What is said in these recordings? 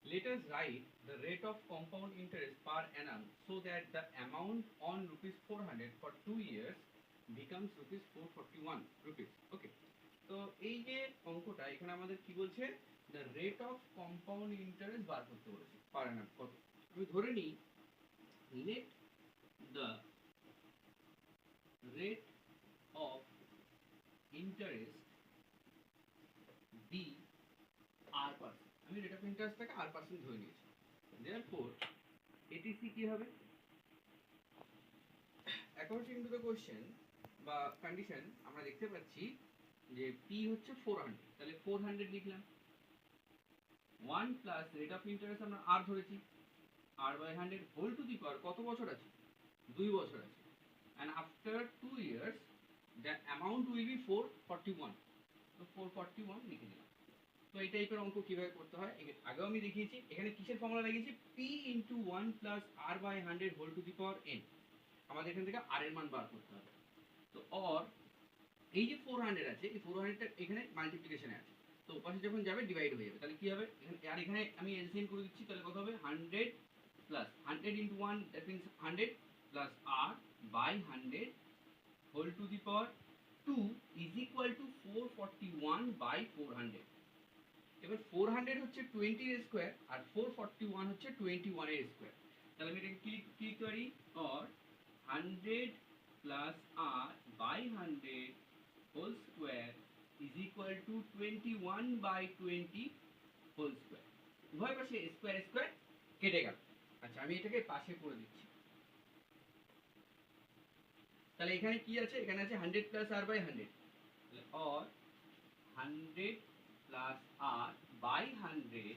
Let us write the rate of compound interest per annum so that the amount on rupees 400 for 2 years becomes rupees 441 rupees. Okay. তো এই যে অঙ্কটা এখানে আমাদের কি বলছে, the rate of compound interest বার করতে বলেছে per annum কত। আমি ধরে নিই let the rate of interest be r%। আমি রেট অফ ইন্টারেস্টটাকে r% ধরে নিয়েছি। therefore এটিসি কি হবে, অ্যাকর্ডিং টু দ্য কোশ্চেন বা কন্ডিশন আমরা দেখতে পাচ্ছি যে পি হচ্ছে 400, তাহলে 400 লিখলাম 1 প্লাস রেট অফ ইন্টারেস্ট আমরা আর ধরেছি r/100 হোল টু দি পাওয়ার কত বছর আছে, 2 বছর আছে, and after 2 years the amount will be 441, তো 441 লিখে দিলাম। তো এই টাইপের অঙ্ক কিভাবে করতে হয় আগেও আমি দেখিয়েছি। এখানে কিসের ফর্মুলা লাগিয়েছি, p * 1 + r/100 whole to the power n। আমাদের এখান থেকে r এর মান বার করতে হবে। তো অর এই যে 400 আছে, এই 400টা এখানে মাল্টিপ্লিকেশনে আছে, তো পাশে যখন যাবে ডিভাইড হয়ে যাবে, তাহলে কি হবে, আর এখানে আমি এলসিএম করে দিচ্ছি, তাহলে কত হবে 100 plus 100 * 1 that means 100 plus r by 100 whole to the power 2 is equal to 441 by 400। এবার 400 হচ্ছে 20 এর স্কয়ার আর 441 হচ্ছে 21 এর স্কয়ার। তাহলে আমি এটাকে কি লিখতে পারি, or 100 plus r by 100 whole square is equal to 21 by 20 whole square. উভয় পাশে স্কয়ার স্কয়ার কেটে গেল। আচ্ছা আমি এটাকে পাশে করে দিচ্ছি। তাহলে এখানে কি আছে, এখানে আছে 100 প্লাস r বাই 100, তাহলে or 100 plus r by 100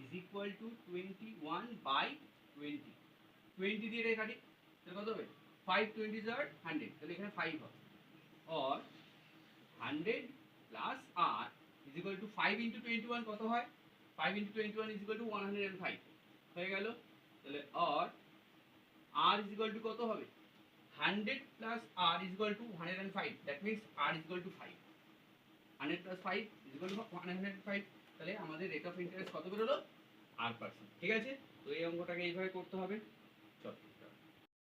is equal to 21 by 20। 20 দিয়ে এটা কাটি, তাহলে কত হবে, 5 20 আর 100, তাহলে এখানে 5 হবে। Or 100 plus r is equal two 5 * 21 কত হয়, 5 * 21 ইজ ইকুয়াল টু 105 হয়ে গেল। তাহলে or r is equal two কত হবে, 100 plus r is equal two 105, that means r is equal two 5। 100 plus 5 is equal two 105, তাহলে আমাদের রেট অফ ইন্টারেস্ট কত বেরোলো, r%। ঠিক আছে, তো এই অঙ্কটাকে এইভাবে করতে হবে।